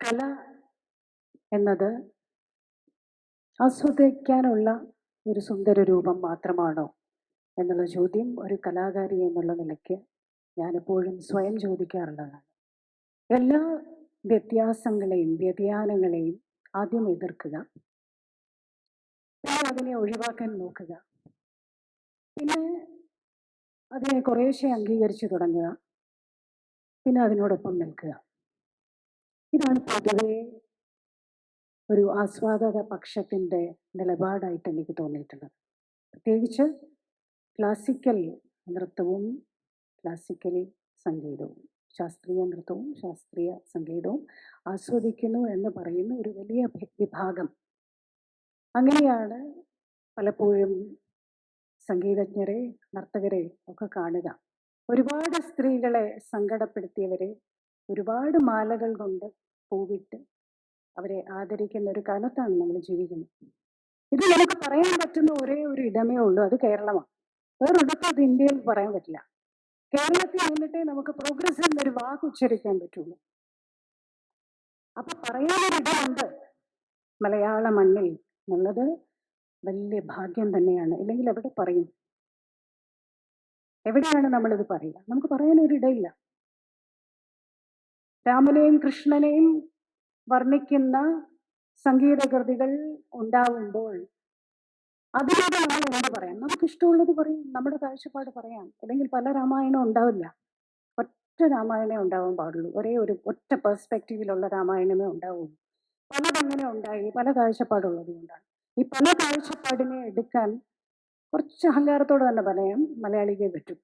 കല എന്നത് ആസ്വദിക്കാനുള്ള ഒരു സുന്ദര രൂപം മാത്രമാണോ എന്നുള്ള ചോദ്യം ഒരു കലാകാരി എന്നുള്ള നിലയ്ക്ക് ഞാനെപ്പോഴും സ്വയം ചോദിക്കാറുള്ളതാണ്. എല്ലാ വ്യത്യാസങ്ങളെയും വ്യതിയാനങ്ങളെയും ആദ്യം എതിർക്കുക, പിന്നെ അതിനെ ഒഴിവാക്കാൻ നോക്കുക, പിന്നെ അതിനെ കുറേശ്ശെ അംഗീകരിച്ചു തുടങ്ങുക, പിന്നെ അതിനോടൊപ്പം നിൽക്കുക. ഇതാണ് പൊതുവെ ഒരു ആസ്വാദക പക്ഷത്തിൻ്റെ നിലപാടായിട്ട് എനിക്ക് തോന്നിയിട്ടുള്ളത്. പ്രത്യേകിച്ച് ക്ലാസിക്കൽ നൃത്തവും ക്ലാസിക്കൽ സംഗീതവും, ശാസ്ത്രീയ നൃത്തവും ശാസ്ത്രീയ സംഗീതവും ആസ്വദിക്കുന്നു എന്ന് പറയുന്ന ഒരു വലിയ വിഭാഗം. അങ്ങനെയാണ് പലപ്പോഴും സംഗീതജ്ഞരെ, നർത്തകരെ ഒക്കെ കാണുക. ഒരുപാട് സ്ത്രീകളെ സങ്കടപ്പെടുത്തിയവരെ ഒരുപാട് മാലകൾ കൊണ്ട് പൂവിട്ട് അവരെ ആദരിക്കുന്ന ഒരു കാലത്താണ് നമ്മൾ ജീവിക്കുന്നത്. ഇത് നമുക്ക് പറയാൻ പറ്റുന്ന ഒരേ ഒരു ഇടമേ ഉള്ളൂ, അത് കേരളമാണ്. വേറൊരിടത്തും അത് ഇന്ത്യയിൽ പറയാൻ പറ്റില്ല. കേരളത്തിൽ നിന്നിട്ടേ നമുക്ക് പ്രോഗ്രസ് എന്നൊരു വാക്ക് ഉച്ചരിക്കാൻ പറ്റുള്ളൂ. അപ്പൊ പറയാനൊരിടമുണ്ട് മലയാള മണ്ണിൽ എന്നുള്ളത് വലിയ ഭാഗ്യം തന്നെയാണ്. ഇല്ലെങ്കിൽ എവിടെ പറയും? എവിടെയാണ് നമ്മളിത് പറയുക? നമുക്ക് പറയാനൊരിടയില്ല. രാമനെയും കൃഷ്ണനെയും വർണ്ണിക്കുന്ന സംഗീതകൃതികൾ ഉണ്ടാവുമ്പോൾ അതിലൂടെ നമ്മൾ എന്ത് പറയാം? നമുക്ക് ഇഷ്ടമുള്ളത് പറയും, നമ്മുടെ കാഴ്ചപ്പാട് പറയാം. അല്ലെങ്കിൽ പല രാമായണം ഉണ്ടാവില്ല, ഒറ്റ രാമായണമേ ഉണ്ടാവാൻ പാടുള്ളൂ. ഒറ്റ പെർസ്പെക്റ്റീവിലുള്ള രാമായണമേ ഉണ്ടാവുള്ളൂ. പലതങ്ങനെ ഉണ്ടായി, പല കാഴ്ചപ്പാടുള്ളത് കൊണ്ടാണ്. ഈ പല കാഴ്ചപ്പാടിനെ എടുക്കാൻ കുറച്ച് അഹങ്കാരത്തോടെ തന്നെ പറയാം മലയാളിക്ക് പറ്റും.